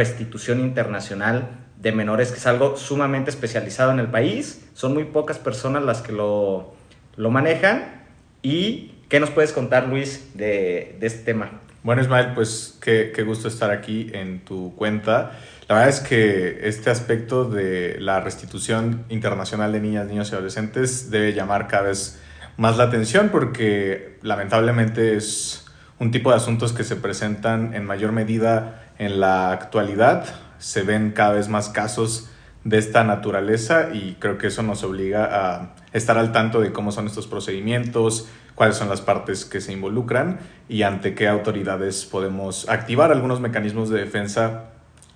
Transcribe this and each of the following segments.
restitución internacional de menores, que es algo sumamente especializado en el país. Son muy pocas personas las que lo manejan. ¿Y qué nos puedes contar, Luis, de este tema? Bueno, Ismael, pues qué gusto estar aquí en tu cuenta. La verdad es que este aspecto de la restitución internacional de niñas, niños y adolescentes debe llamar cada vez más la atención porque lamentablemente es un tipo de asuntos que se presentan en mayor medida en la actualidad. Se ven cada vez más casos de esta naturaleza y creo que eso nos obliga a estar al tanto de cómo son estos procedimientos, cuáles son las partes que se involucran y ante qué autoridades podemos activar algunos mecanismos de defensa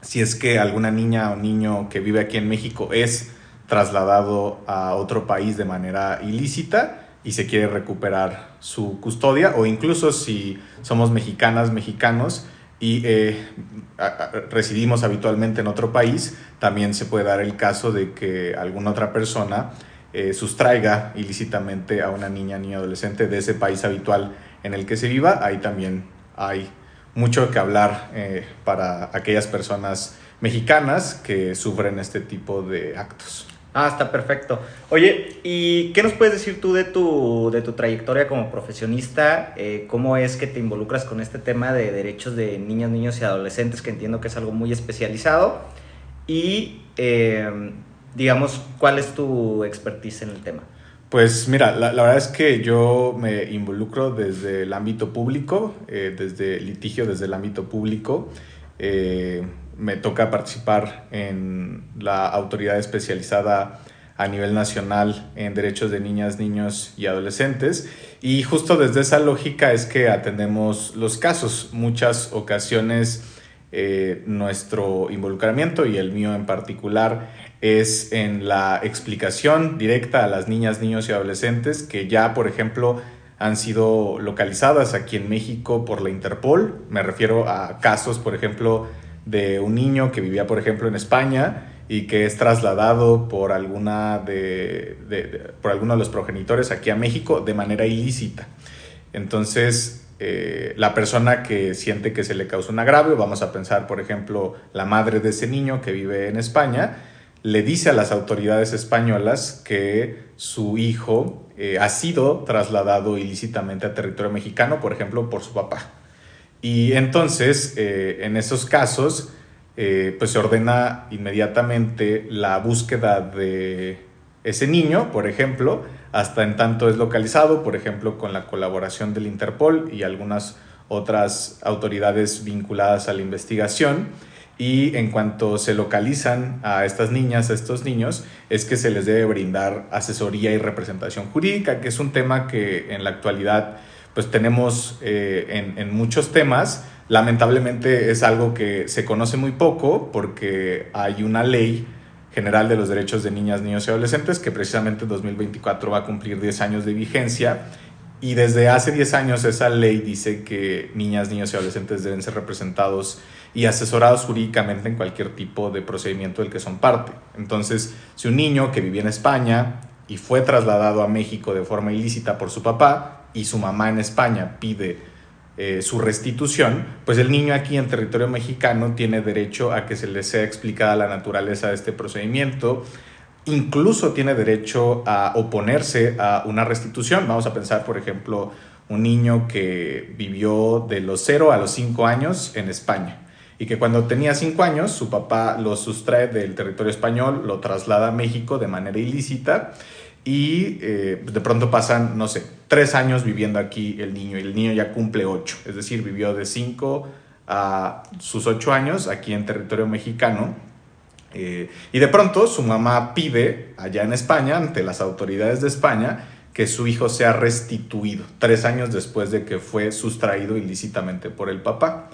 si es que alguna niña o niño que vive aquí en México es trasladado a otro país de manera ilícita y se quiere recuperar su custodia, o incluso si somos mexicanas, mexicanos y residimos habitualmente en otro país, también se puede dar el caso de que alguna otra persona sustraiga ilícitamente a una niña, niño, adolescente de ese país habitual en el que se viva. Ahí también hay mucho que hablar para aquellas personas mexicanas que sufren este tipo de actos. Ah, está perfecto. Oye, ¿y qué nos puedes decir tú de tu trayectoria como profesionista? ¿Cómo es que te involucras con este tema de derechos de niñas, niños y adolescentes, que entiendo que es algo muy especializado? Y, digamos, ¿cuál es tu expertise en el tema? Pues mira, la verdad es que yo me involucro desde el ámbito público, desde litigio desde el ámbito público. Me toca participar en la autoridad especializada a nivel nacional en derechos de niñas, niños y adolescentes, y justo desde esa lógica es que atendemos los casos. Muchas ocasiones nuestro involucramiento, y el mío en particular, es en la explicación directa a las niñas, niños y adolescentes que ya, por ejemplo, han sido localizadas aquí en México por la Interpol. Me refiero a casos, por ejemplo, de un niño que vivía, por ejemplo, en España y que es trasladado por por alguno de los progenitores aquí a México de manera ilícita. Entonces, la persona que siente que se le causó un agravio, vamos a pensar, por ejemplo, la madre de ese niño que vive en España, le dice a las autoridades españolas que su hijo ha sido trasladado ilícitamente a territorio mexicano, por ejemplo, por su papá. Y entonces, en esos casos, pues se ordena inmediatamente la búsqueda de ese niño, por ejemplo, hasta en tanto es localizado, por ejemplo, con la colaboración del Interpol y algunas otras autoridades vinculadas a la investigación. Y en cuanto se localizan a estas niñas, a estos niños, es que se les debe brindar asesoría y representación jurídica, que es un tema que en la actualidad pues tenemos en muchos temas. Lamentablemente es algo que se conoce muy poco porque hay una ley general de los derechos de niñas, niños y adolescentes que precisamente en 2024 va a cumplir 10 años de vigencia, y desde hace 10 años esa ley dice que niñas, niños y adolescentes deben ser representados y asesorados jurídicamente en cualquier tipo de procedimiento del que son parte. Entonces, si un niño que vivía en España y fue trasladado a México de forma ilícita por su papá y su mamá en España pide su restitución, pues el niño aquí en territorio mexicano tiene derecho a que se le sea explicada la naturaleza de este procedimiento. Incluso tiene derecho a oponerse a una restitución. Vamos a pensar, por ejemplo, un niño que vivió de los 0 a los 5 años en España y que cuando tenía 5 años su papá lo sustrae del territorio español, lo traslada a México de manera ilícita y de pronto pasan, no sé, 3 años viviendo aquí el niño, y el niño ya cumple 8, es decir, vivió de 5 a sus 8 años aquí en territorio mexicano. Y de pronto su mamá pide allá en España, ante las autoridades de España, que su hijo sea restituido 3 años después de que fue sustraído ilícitamente por el papá.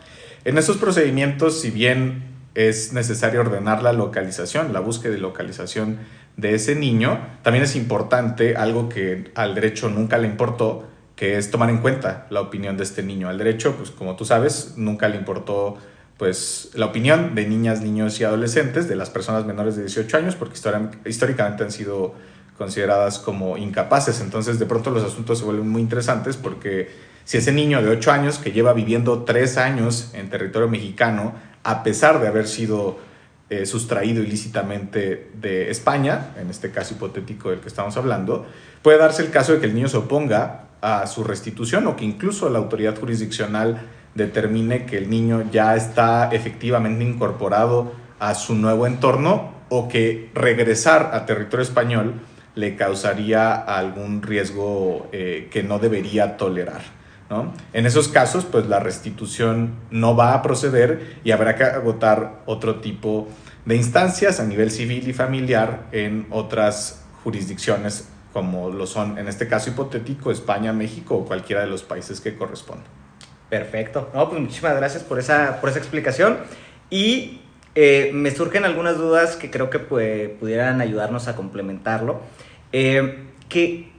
En esos procedimientos, si bien es necesario ordenar la localización, la búsqueda y localización de ese niño, también es importante algo que al derecho nunca le importó, que es tomar en cuenta la opinión de este niño. Al derecho, pues como tú sabes, nunca le importó pues la opinión de niñas, niños y adolescentes, de las personas menores de 18 años, porque históricamente han sido consideradas como incapaces. Entonces, de pronto los asuntos se vuelven muy interesantes porque si ese niño de 8 años que lleva viviendo 3 años en territorio mexicano a pesar de haber sido sustraído ilícitamente de España, en este caso hipotético del que estamos hablando, puede darse el caso de que el niño se oponga a su restitución o que incluso la autoridad jurisdiccional determine que el niño ya está efectivamente incorporado a su nuevo entorno o que regresar a territorio español le causaría algún riesgo que no debería tolerar, ¿no? En esos casos, pues la restitución no va a proceder y habrá que agotar otro tipo de instancias a nivel civil y familiar en otras jurisdicciones, como lo son, en este caso hipotético, España, México o cualquiera de los países que correspondan. Perfecto. No, pues muchísimas gracias por esa explicación. Y me surgen algunas dudas que creo que pudieran ayudarnos a complementarlo. Que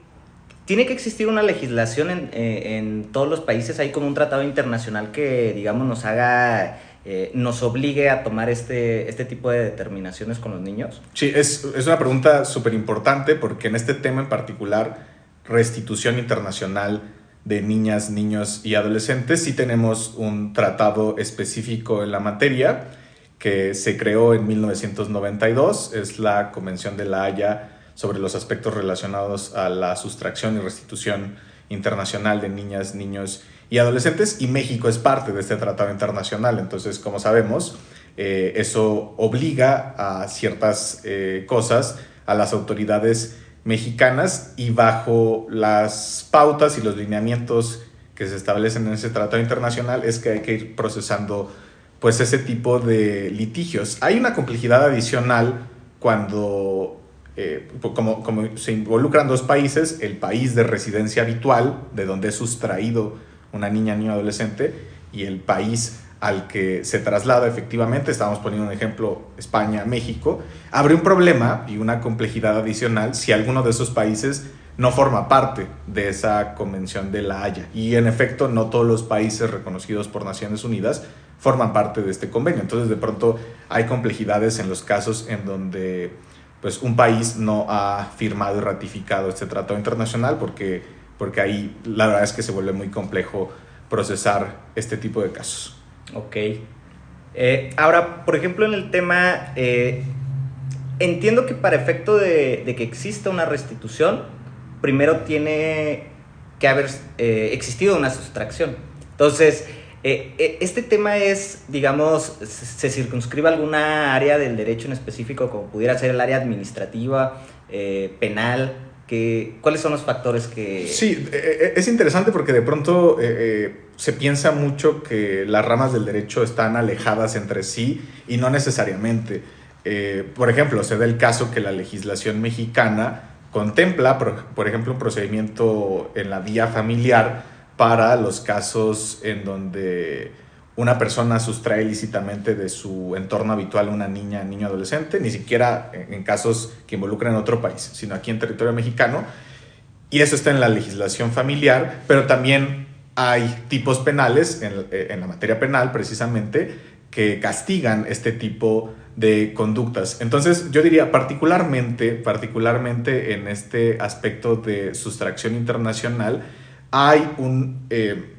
tiene que existir una legislación en todos los países. Hay como un tratado internacional que, digamos, nos obligue a tomar este tipo de determinaciones con los niños. Sí, es una pregunta súper importante porque en este tema en particular, restitución internacional de niñas, niños y adolescentes, sí tenemos un tratado específico en la materia que se creó en 1992, es la Convención de La Haya sobre los aspectos relacionados a la sustracción y restitución internacional de niñas, niños y adolescentes, y México es parte de este tratado internacional. Entonces, como sabemos, eso obliga a ciertas cosas a las autoridades mexicanas, y bajo las pautas y los lineamientos que se establecen en ese tratado internacional es que hay que ir procesando pues ese tipo de litigios. Hay una complejidad adicional cuando como se involucran dos países, el país de residencia habitual, de donde es sustraído una niña, niño, adolescente, y el país al que se traslada efectivamente. Estamos poniendo un ejemplo, España, México. Abre un problema y una complejidad adicional si alguno de esos países no forma parte de esa Convención de La Haya. Y en efecto, no todos los países reconocidos por Naciones Unidas forman parte de este convenio. Entonces, de pronto, hay complejidades en los casos en donde pues, un país no ha firmado y ratificado este tratado internacional porque ahí la verdad es que se vuelve muy complejo procesar este tipo de casos. Ok. Ahora, por ejemplo, en el tema, entiendo que para efecto de que exista una restitución, primero tiene que haber existido una sustracción. Entonces, este tema es, digamos, se circunscribe a alguna área del derecho en específico, como pudiera ser el área administrativa, penal. ¿Cuáles son los factores que...? Sí, es interesante porque de pronto se piensa mucho que las ramas del derecho están alejadas entre sí y no necesariamente. Por ejemplo, se da el caso que la legislación mexicana contempla, por ejemplo, un procedimiento en la vía familiar para los casos en donde una persona sustrae ilícitamente de su entorno habitual una niña, niño, adolescente, ni siquiera en casos que involucran otro país, sino aquí en territorio mexicano, y eso está en la legislación familiar, pero también hay tipos penales en la materia penal precisamente que castigan este tipo de conductas. Entonces yo diría particularmente en este aspecto de sustracción internacional, hay un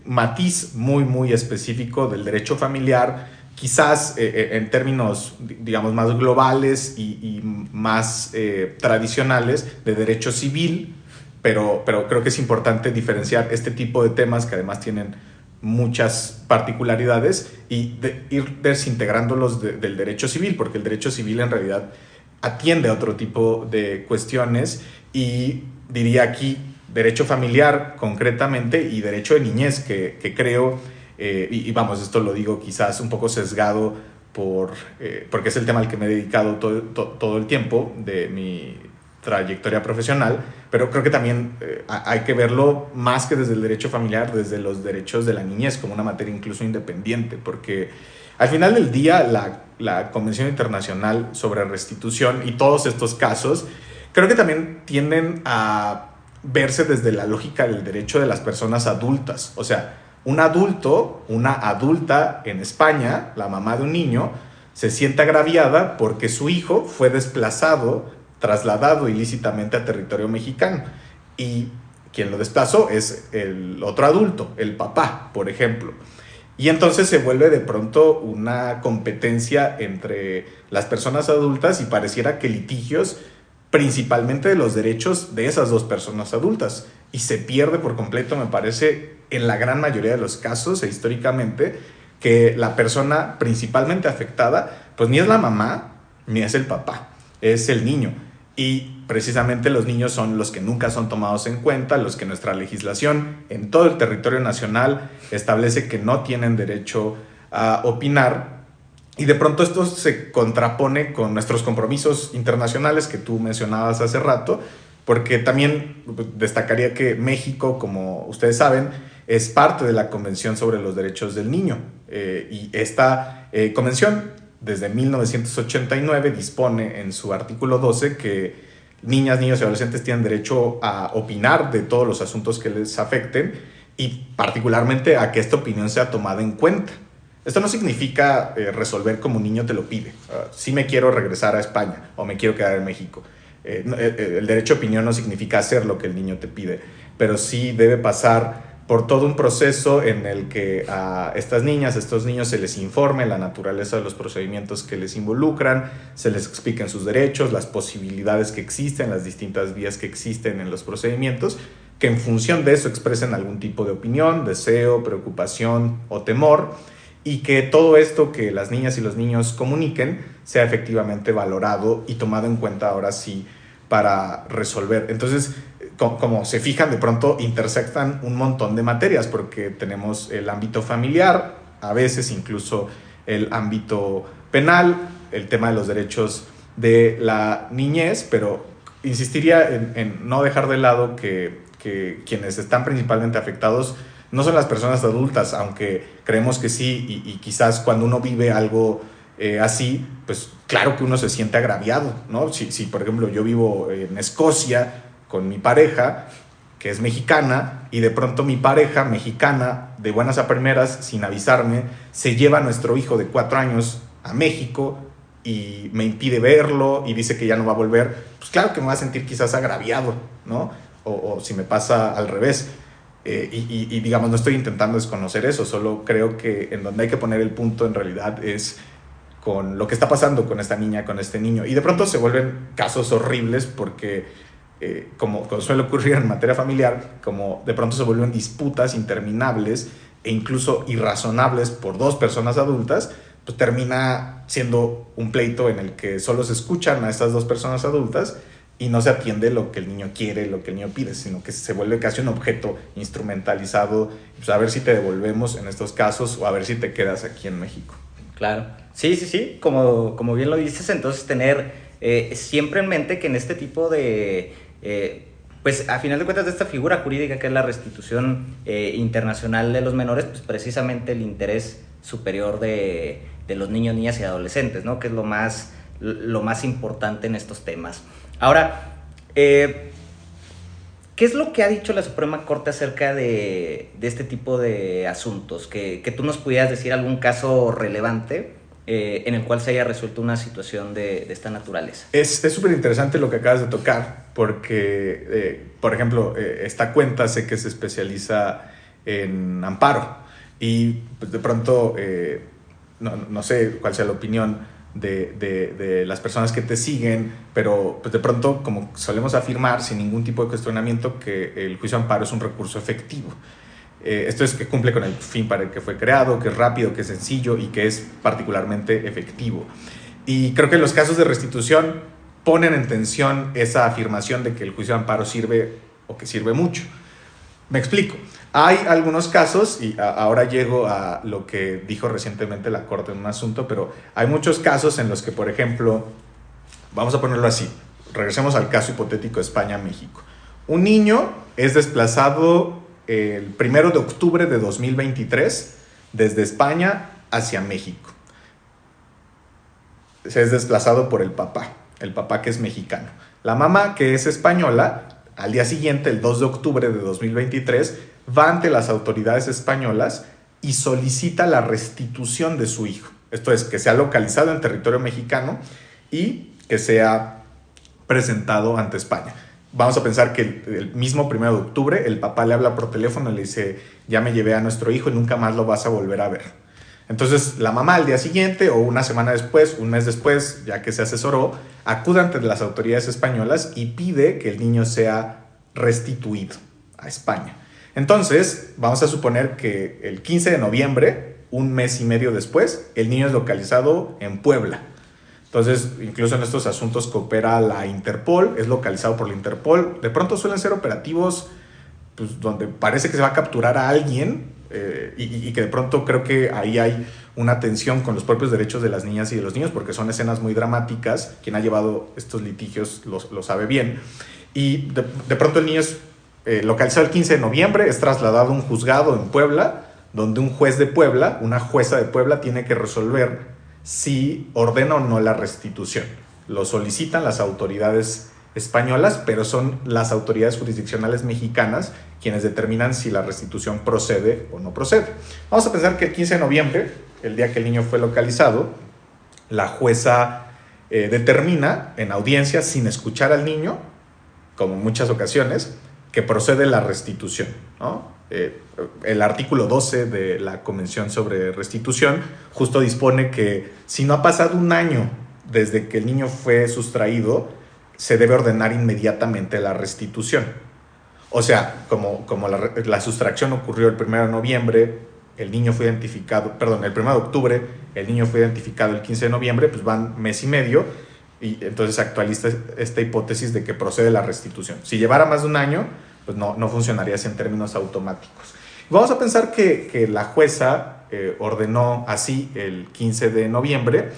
matiz muy, muy específico del derecho familiar, quizás en términos, digamos, más globales y más tradicionales de derecho civil, pero creo que es importante diferenciar este tipo de temas que además tienen muchas particularidades y ir desintegrándolos del derecho civil, porque el derecho civil en realidad atiende a otro tipo de cuestiones, y diría aquí derecho familiar concretamente y derecho de niñez, que creo, y vamos, esto lo digo quizás un poco sesgado porque es el tema al que me he dedicado todo el tiempo de mi trayectoria profesional, pero creo que también hay que verlo más que desde el derecho familiar, desde los derechos de la niñez como una materia incluso independiente, porque al final del día la Convención Internacional sobre Restitución y todos estos casos creo que también tienden a verse desde la lógica del derecho de las personas adultas. O sea, un adulto, una adulta en España, la mamá de un niño, se siente agraviada porque su hijo fue trasladado ilícitamente a territorio mexicano, y quien lo desplazó es el otro adulto, el papá, por ejemplo. Y entonces se vuelve de pronto una competencia entre las personas adultas y pareciera que litigios principalmente de los derechos de esas dos personas adultas. Y se pierde por completo, me parece, en la gran mayoría de los casos e históricamente, que la persona principalmente afectada, pues ni es la mamá, ni es el papá, es el niño. Y precisamente los niños son los que nunca son tomados en cuenta, los que nuestra legislación en todo el territorio nacional establece que no tienen derecho a opinar. Y de pronto esto se contrapone con nuestros compromisos internacionales que tú mencionabas hace rato, porque también destacaría que México, como ustedes saben, es parte de la Convención sobre los Derechos del Niño. Y esta convención, desde 1989, dispone en su artículo 12 que niñas, niños y adolescentes tienen derecho a opinar de todos los asuntos que les afecten y particularmente a que esta opinión sea tomada en cuenta. Esto no significa resolver como un niño te lo pide. Si me quiero regresar a España o me quiero quedar en México. El derecho a opinión no significa hacer lo que el niño te pide, pero sí debe pasar por todo un proceso en el que a estas niñas, a estos niños se les informe la naturaleza de los procedimientos que les involucran, se les expliquen sus derechos, las posibilidades que existen, las distintas vías que existen en los procedimientos, que en función de eso expresen algún tipo de opinión, deseo, preocupación o temor, y que todo esto que las niñas y los niños comuniquen sea efectivamente valorado y tomado en cuenta ahora sí para resolver. Entonces, como se fijan, de pronto intersectan un montón de materias porque tenemos el ámbito familiar, a veces incluso el ámbito penal, el tema de los derechos de la niñez, pero insistiría en no dejar de lado que quienes están principalmente afectados no son las personas adultas, aunque creemos que sí, y quizás cuando uno vive algo así, pues claro que uno se siente agraviado, ¿no? Si por ejemplo yo vivo en Escocia con mi pareja, que es mexicana, y de pronto mi pareja mexicana, de buenas a primeras, sin avisarme, se lleva a nuestro hijo de 4 años a México y me impide verlo y dice que ya no va a volver, pues claro que me va a sentir quizás agraviado, ¿no? O si me pasa al revés. Y digamos, no estoy intentando desconocer eso, solo creo que en donde hay que poner el punto en realidad es con lo que está pasando con esta niña, con este niño. Y de pronto se vuelven casos horribles porque, como suele ocurrir en materia familiar, como de pronto se vuelven disputas interminables e incluso irrazonables por dos personas adultas, pues termina siendo un pleito en el que solo se escuchan a estas dos personas adultas y no se atiende lo que el niño quiere, lo que el niño pide, sino que se vuelve casi un objeto instrumentalizado. Pues a ver si te devolvemos en estos casos o a ver si te quedas aquí en México. Claro. Sí. Como bien lo dices, entonces tener siempre en mente que en este tipo de... pues a final de cuentas de esta figura jurídica que es la restitución internacional de los menores, pues precisamente el interés superior de los niños, niñas y adolescentes, ¿no? Que es lo más importante en estos temas. Ahora, ¿qué es lo que ha dicho la Suprema Corte acerca de este tipo de asuntos? Que tú nos pudieras decir algún caso relevante en el cual se haya resuelto una situación de esta naturaleza. Es súper interesante lo que acabas de tocar, porque, por ejemplo, esta cuenta sé que se especializa en amparo y pues, de pronto, no sé cuál sea la opinión de las personas que te siguen, pero pues de pronto, como solemos afirmar sin ningún tipo de cuestionamiento, que el juicio de amparo es un recurso efectivo. Esto es que cumple con el fin para el que fue creado, que es rápido, que es sencillo y que es particularmente efectivo. Y creo que los casos de restitución ponen en tensión esa afirmación de que el juicio de amparo sirve o que sirve mucho. Me explico. Hay algunos casos, y ahora llego a lo que dijo recientemente la Corte en un asunto, pero hay muchos casos en los que, por ejemplo, vamos a ponerlo así, regresemos al caso hipotético España-México. Un niño es desplazado el 1 de octubre de 2023 desde España hacia México. Se es desplazado por el papá que es mexicano. La mamá, que es española, al día siguiente, el 2 de octubre de 2023, va ante las autoridades españolas y solicita la restitución de su hijo. Esto es, que sea localizado en territorio mexicano y que sea presentado ante España. vamos a pensar que el mismo 1 de octubre el papá le habla por teléfono y le dice, ya me llevé a nuestro hijo y nunca más lo vas a volver a ver. Entonces la mamá al día siguiente o una semana después, un mes después, ya que se asesoró, acude ante las autoridades españolas y pide que el niño sea restituido a España. Entonces vamos a suponer que el 15 de noviembre, un mes y medio después, el niño es localizado en Puebla. Entonces, incluso en estos asuntos coopera la Interpol, es localizado por la Interpol. De pronto suelen ser operativos pues, donde parece que se va a capturar a alguien y que de pronto creo que ahí hay una tensión con los propios derechos de las niñas y de los niños, porque son escenas muy dramáticas. Quien ha llevado estos litigios lo sabe bien. Y de pronto el niño es localizado el 15 de noviembre, es trasladado a un juzgado en Puebla, donde un juez de Puebla, una jueza de Puebla, tiene que resolver si ordena o no la restitución. Lo solicitan las autoridades españolas, pero son las autoridades jurisdiccionales mexicanas quienes determinan si la restitución procede o no procede. Vamos a pensar que el 15 de noviembre, el día que el niño fue localizado, la jueza determina en audiencia, sin escuchar al niño, como en muchas ocasiones, que procede la restitución, ¿no? El artículo 12 de la Convención sobre Restitución justo dispone que si no ha pasado un año desde que el niño fue sustraído, se debe ordenar inmediatamente la restitución. O sea, como la sustracción ocurrió el 1 de noviembre, el niño fue identificado, perdón, el 1 de octubre, el niño fue identificado el 15 de noviembre, pues van mes y medio, y entonces actualiza esta hipótesis de que procede la restitución. Si llevara más de un año, pues no funcionaría así en términos automáticos. Vamos a pensar que la jueza ordenó así el 15 de noviembre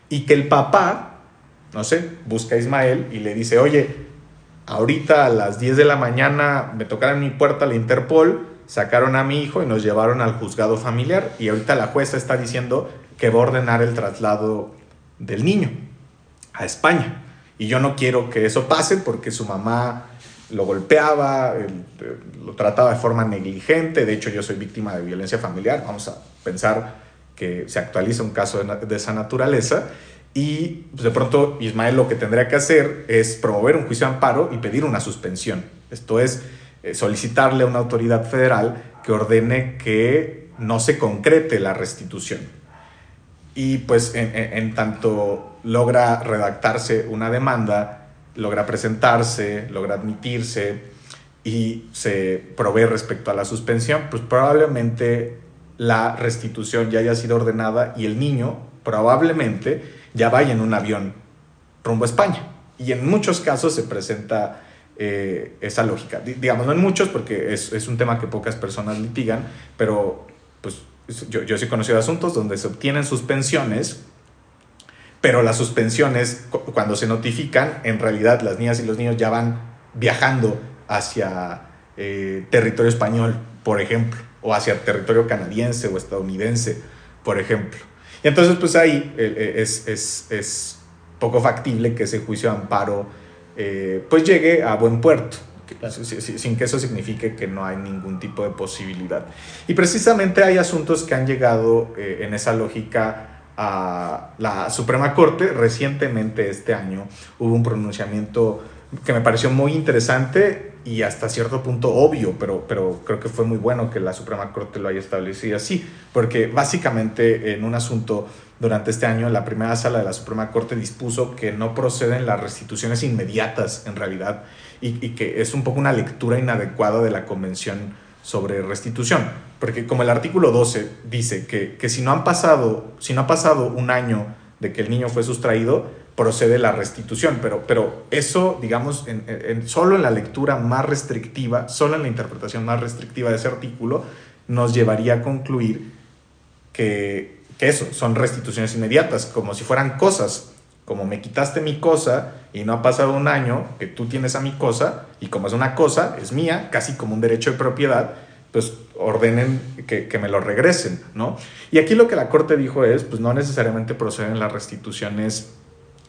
y que el papá, no sé, busca a Ismael y le dice, oye, ahorita a las 10 de la mañana me tocaron mi puerta la Interpol, sacaron a mi hijo y nos llevaron al juzgado familiar y ahorita la jueza está diciendo que va a ordenar el traslado del niño a España. Y yo no quiero que eso pase porque su mamá lo golpeaba, lo trataba de forma negligente. De hecho, yo soy víctima de violencia familiar. Vamos a pensar que se actualiza un caso de esa naturaleza. Y pues, de pronto Ismael lo que tendría que hacer es promover un juicio de amparo y pedir una suspensión. Esto es solicitarle a una autoridad federal que ordene que no se concrete la restitución. Y pues en tanto logra redactarse una demanda, logra presentarse, logra admitirse y se provee respecto a la suspensión, pues probablemente la restitución ya haya sido ordenada y el niño probablemente ya vaya en un avión rumbo a España. Y en muchos casos se presenta esa lógica. Digamos, no en muchos porque es un tema que pocas personas litigan, pero pues yo sí he conocido asuntos donde se obtienen suspensiones, pero las suspensiones, cuando se notifican, en realidad las niñas y los niños ya van viajando hacia territorio español, por ejemplo, o hacia territorio canadiense o estadounidense, por ejemplo. Y entonces, pues ahí es poco factible que ese juicio de amparo pues llegue a buen puerto, sin que eso signifique que no hay ningún tipo de posibilidad. Y precisamente hay asuntos que han llegado en esa lógica a la Suprema Corte. Recientemente este año hubo un pronunciamiento que me pareció muy interesante y hasta cierto punto obvio, pero creo que fue muy bueno que la Suprema Corte lo haya establecido así, porque básicamente en un asunto durante este año la primera sala de la Suprema Corte dispuso que no proceden las restituciones inmediatas en realidad y que es un poco una lectura inadecuada de la Convención sobre Restitución, porque como el artículo 12 dice que si no ha pasado un año de que el niño fue sustraído, procede la restitución, pero eso, digamos, solo en la lectura más restrictiva, solo en la interpretación más restrictiva de ese artículo, nos llevaría a concluir que eso, son restituciones inmediatas, como si fueran cosas, como me quitaste mi cosa y no ha pasado un año que tú tienes a mi cosa, y como es una cosa, es mía, casi como un derecho de propiedad, pues ordenen que me lo regresen, ¿no? Y aquí lo que la Corte dijo es, pues no necesariamente proceden las restituciones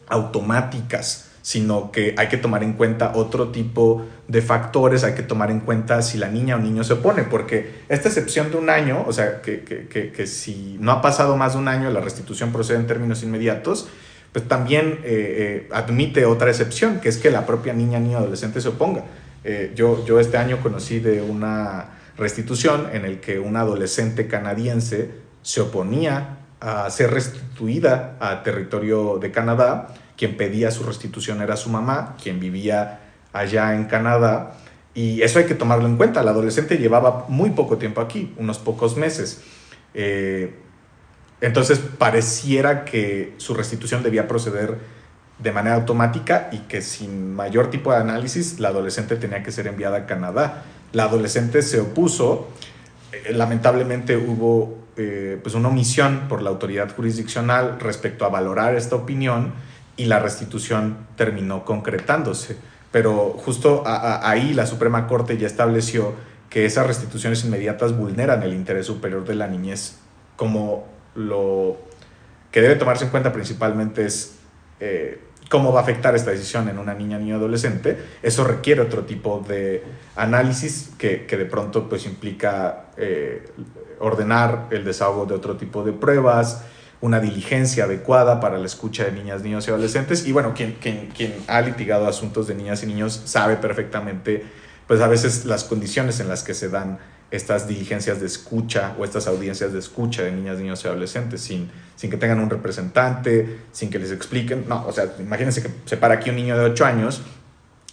automáticas, sino que hay que tomar en cuenta otro tipo de factores, hay que tomar en cuenta si la niña o niño se opone, porque esta excepción de un año, o sea, que si no ha pasado más de un año la restitución procede en términos inmediatos, pues también admite otra excepción, que es que la propia niña, niño, adolescente se oponga. Yo este año conocí de una restitución en el que una adolescente canadiense se oponía a ser restituida a territorio de Canadá. Quien pedía su restitución era su mamá, quien vivía allá en Canadá, y eso hay que tomarlo en cuenta. La adolescente llevaba muy poco tiempo aquí, unos pocos meses. Entonces pareciera que su restitución debía proceder de manera automática y que sin mayor tipo de análisis la adolescente tenía que ser enviada a Canadá. La adolescente se opuso. Lamentablemente hubo pues una omisión por la autoridad jurisdiccional respecto a valorar esta opinión y la restitución terminó concretándose. Pero justo ahí la Suprema Corte ya estableció que esas restituciones inmediatas vulneran el interés superior de la niñez. Como lo que debe tomarse en cuenta principalmente es cómo va a afectar esta decisión en una niña, niño, adolescente. Eso requiere otro tipo de análisis que de pronto pues implica ordenar el desahogo de otro tipo de pruebas, una diligencia adecuada para la escucha de niñas, niños y adolescentes. Y bueno, quien ha litigado asuntos de niñas y niños sabe perfectamente, pues a veces las condiciones en las que se dan estas diligencias de escucha o estas audiencias de escucha de niñas, niños y adolescentes sin que tengan un representante, sin que les expliquen. No, o sea, imagínense que se para aquí un niño de 8 años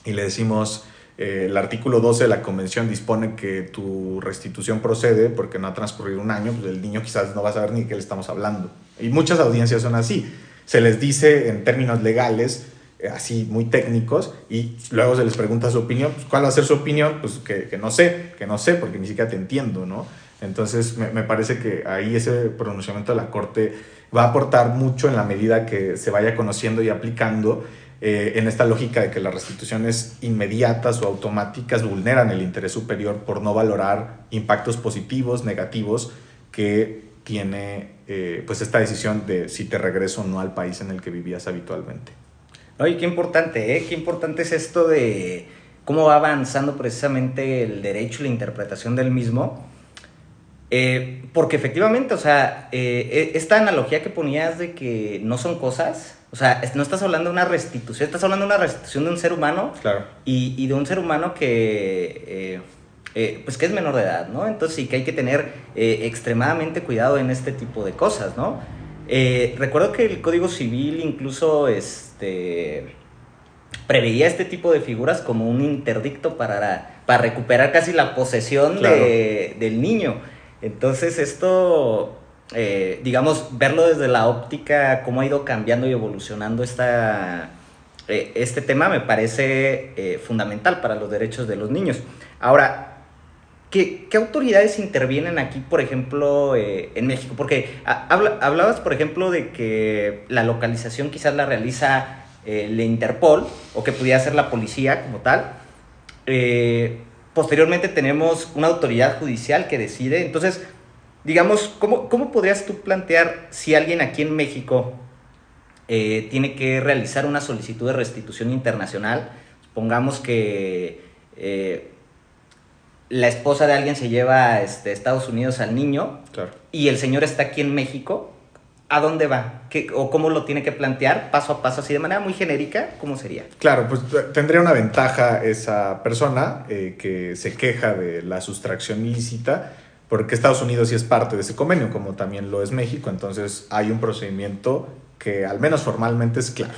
y le decimos... el artículo 12 de la convención dispone que tu restitución procede porque no ha transcurrido un año, pues el niño quizás no va a saber ni de qué le estamos hablando. Y muchas audiencias son así. Se les dice en términos legales, así muy técnicos, y luego se les pregunta su opinión. Pues, ¿cuál va a ser su opinión? Pues que no sé, porque ni siquiera te entiendo, ¿no? Entonces me parece que ahí ese pronunciamiento de la Corte va a aportar mucho en la medida que se vaya conociendo y aplicando en esta lógica de que las restituciones inmediatas o automáticas vulneran el interés superior por no valorar impactos positivos, negativos que tiene pues esta decisión de si te regreso o no al país en el que vivías habitualmente. Oye, qué importante, ¿eh? Qué importante es esto de cómo va avanzando precisamente el derecho y la interpretación del mismo. Porque efectivamente, o sea, esta analogía que ponías de que no son cosas, o sea, no estás hablando de una restitución, estás hablando de una restitución de un ser humano. Claro. Y de un ser humano que, pues que es menor de edad, ¿no? Entonces sí que hay que tener extremadamente cuidado en este tipo de cosas, ¿no? Recuerdo que el Código Civil incluso preveía este tipo de figuras como un interdicto para recuperar casi la posesión, claro, del niño. Entonces esto, digamos, verlo desde la óptica, cómo ha ido cambiando y evolucionando este tema me parece fundamental para los derechos de los niños. Ahora, ¿qué autoridades intervienen aquí, por ejemplo, en México? Porque hablabas, por ejemplo, de que la localización quizás la realiza el Interpol, o que pudiera ser la policía como tal. Posteriormente tenemos una autoridad judicial que decide. Entonces, digamos, ¿cómo podrías tú plantear si alguien aquí en México tiene que realizar una solicitud de restitución internacional? Supongamos que la esposa de alguien se lleva a Estados Unidos al niño, claro, y el señor está aquí en México. ¿A dónde va? ¿O cómo lo tiene que plantear paso a paso, así de manera muy genérica? ¿Cómo sería? Claro, pues tendría una ventaja esa persona que se queja de la sustracción ilícita, porque Estados Unidos sí es parte de ese convenio, como también lo es México. Entonces hay un procedimiento que al menos formalmente es claro.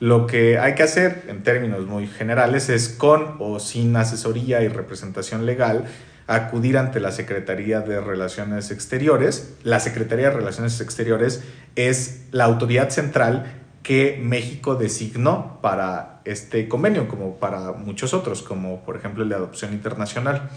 Lo que hay que hacer en términos muy generales es, con o sin asesoría y representación legal, acudir ante la Secretaría de Relaciones Exteriores. La Secretaría de Relaciones Exteriores es la autoridad central que México designó para este convenio, como para muchos otros, como por ejemplo el de adopción internacional.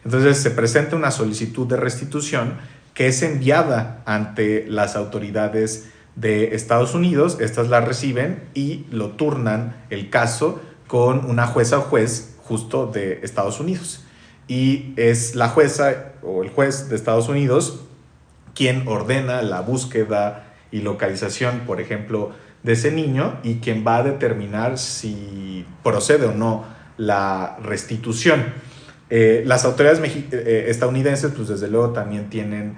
Entonces se presenta una solicitud de restitución que es enviada ante las autoridades de Estados Unidos. Estas la reciben y lo turnan el caso con una jueza o juez justo de Estados Unidos. Y es la jueza o el juez de Estados Unidos quien ordena la búsqueda y localización, por ejemplo, de ese niño, y quien va a determinar si procede o no la restitución. Las autoridades estadounidenses, pues desde luego también tienen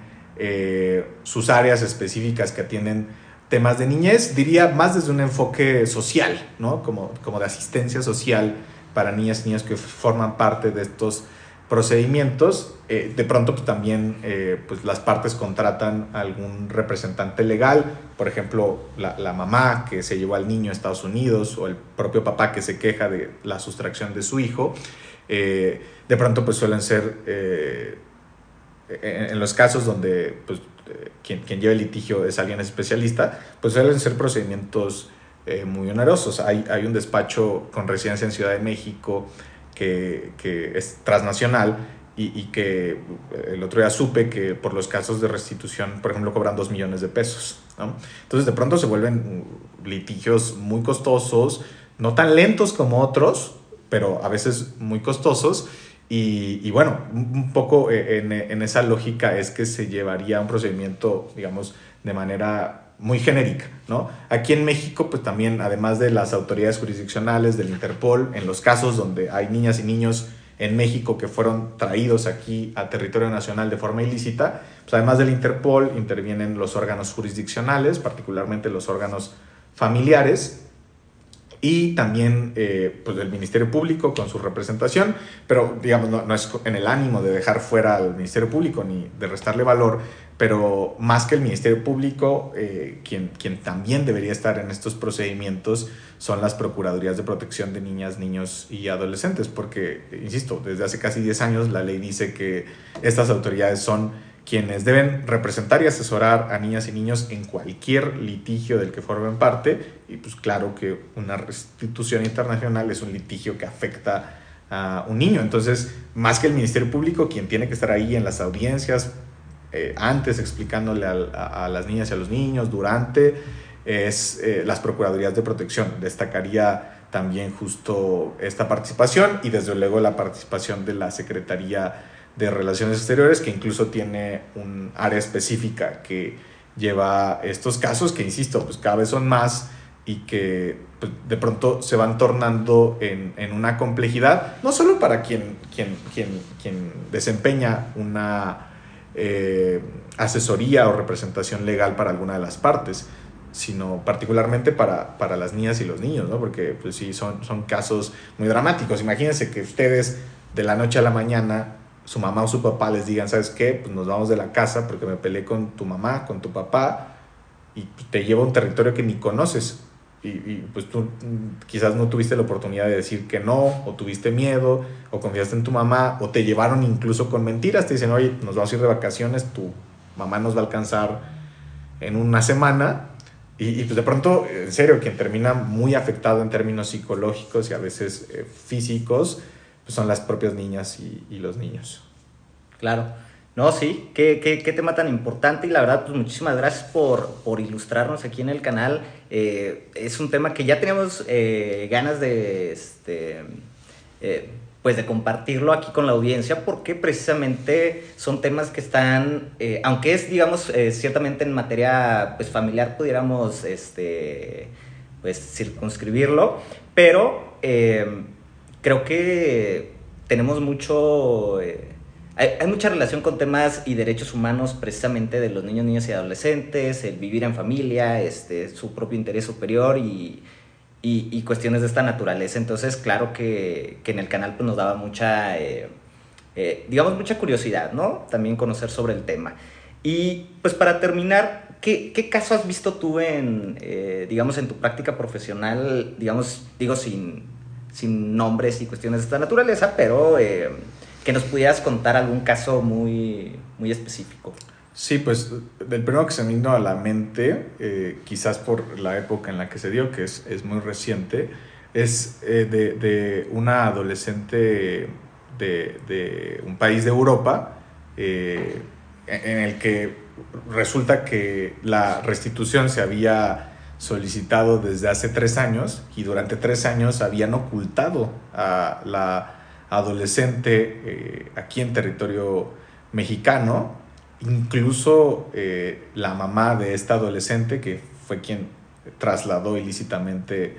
sus áreas específicas que atienden temas de niñez, diría más desde un enfoque social, ¿no? Como de asistencia social para niñas y niños que forman parte de estos procedimientos. De pronto pues, también pues, las partes contratan a algún representante legal, por ejemplo la mamá que se llevó al niño a Estados Unidos o el propio papá que se queja de la sustracción de su hijo. De pronto pues suelen ser en los casos donde pues, quien lleva el litigio es alguien especialista, pues suelen ser procedimientos muy onerosos. Hay un despacho con residencia en Ciudad de México que es transnacional y que el otro día supe que por los casos de restitución, por ejemplo, cobran 2 millones de pesos, ¿no? Entonces de pronto se vuelven litigios muy costosos, no tan lentos como otros, pero a veces muy costosos. Y bueno, un poco en esa lógica es que se llevaría un procedimiento, digamos, de manera muy genérica, ¿no? Aquí en México, pues también, además de las autoridades jurisdiccionales, del Interpol, en los casos donde hay niñas y niños en México que fueron traídos aquí a territorio nacional de forma ilícita, pues además del Interpol intervienen los órganos jurisdiccionales, particularmente los órganos familiares, y también pues el Ministerio Público con su representación, pero digamos no es en el ánimo de dejar fuera al Ministerio Público ni de restarle valor, pero más que el Ministerio Público, quien también debería estar en estos procedimientos son las Procuradurías de Protección de Niñas, Niños y Adolescentes, porque, insisto, desde hace casi 10 años la ley dice que estas autoridades son quienes deben representar y asesorar a niñas y niños en cualquier litigio del que formen parte, y pues claro que una restitución internacional es un litigio que afecta a un niño. Entonces, más que el Ministerio Público, quien tiene que estar ahí en las audiencias, antes explicándole a las niñas y a los niños, durante, es las Procuradurías de Protección. Destacaría también justo esta participación y desde luego la participación de la Secretaría de Relaciones Exteriores, que incluso tiene un área específica que lleva estos casos que, insisto, pues cada vez son más y que pues, de pronto se van tornando en una complejidad, no solo para quien desempeña una asesoría o representación legal para alguna de las partes, sino particularmente para las niñas y los niños, ¿no? Porque pues sí, son casos muy dramáticos. Imagínense que ustedes de la noche a la mañana su mamá o su papá les digan, ¿sabes qué? Pues nos vamos de la casa porque me peleé con tu mamá, con tu papá, y te llevo a un territorio que ni conoces. Y pues tú quizás no tuviste la oportunidad de decir que no, o tuviste miedo, o confiaste en tu mamá, o te llevaron incluso con mentiras. Te dicen, oye, nos vamos a ir de vacaciones, tu mamá nos va a alcanzar en una semana. Y pues de pronto, en serio, quien termina muy afectado en términos psicológicos y a veces físicos, pues son las propias niñas y los niños. Claro. No, sí, qué tema tan importante y la verdad, pues muchísimas gracias por ilustrarnos aquí en el canal. Es un tema que ya teníamos ganas de, pues de compartirlo aquí con la audiencia porque precisamente son temas que están, aunque es, digamos, ciertamente en materia pues, familiar pudiéramos pues, circunscribirlo, pero creo que tenemos mucho... hay mucha relación con temas y derechos humanos precisamente de los niños, niñas y adolescentes, el vivir en familia, su propio interés superior y cuestiones de esta naturaleza. Entonces, claro que en el canal pues, nos daba mucha, digamos, mucha curiosidad, ¿no? También conocer sobre el tema. Y pues para terminar, ¿qué caso has visto tú digamos, en tu práctica profesional, digamos, digo sin nombres y cuestiones de esta naturaleza, pero que nos pudieras contar algún caso muy, muy específico? Sí, pues del primero que se me vino a la mente, quizás por la época en la que se dio, que es muy reciente, es de una adolescente de un país de Europa, en el que resulta que la restitución se había solicitado desde hace 3 años y durante 3 años habían ocultado a la adolescente aquí en territorio mexicano. Incluso la mamá de esta adolescente, que fue quien trasladó ilícitamente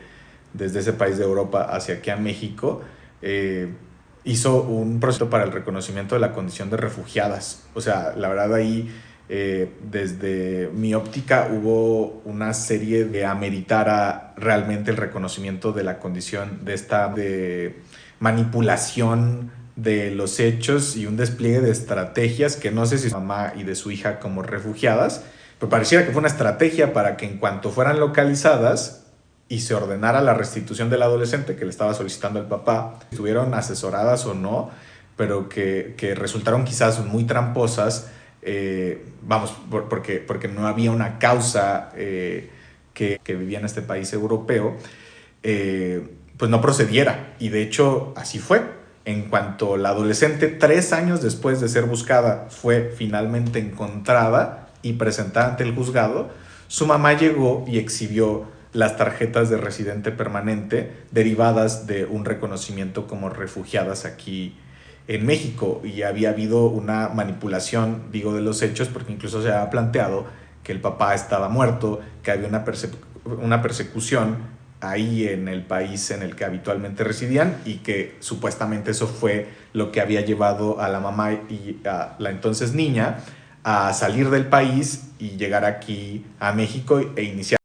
desde ese país de Europa hacia aquí a México, hizo un proceso para el reconocimiento de la condición de refugiadas. O sea, la verdad ahí Desde mi óptica hubo una serie de ameritara realmente el reconocimiento de la condición de esta de manipulación de los hechos y un despliegue de estrategias que no sé si su mamá y de su hija como refugiadas, pero pareciera que fue una estrategia para que en cuanto fueran localizadas y se ordenara la restitución del adolescente que le estaba solicitando el papá, estuvieron asesoradas o no, pero que resultaron quizás muy tramposas, porque no había una causa que vivía en este país europeo, pues no procediera. Y de hecho así fue. En cuanto la adolescente, 3 años después de ser buscada, fue finalmente encontrada y presentada ante el juzgado, su mamá llegó y exhibió las tarjetas de residente permanente derivadas de un reconocimiento como refugiadas aquí en México. Y había habido una manipulación, digo, de los hechos, porque incluso se había planteado que el papá estaba muerto, que había una persecución ahí en el país en el que habitualmente residían y que supuestamente eso fue lo que había llevado a la mamá y a la entonces niña a salir del país y llegar aquí a México e iniciar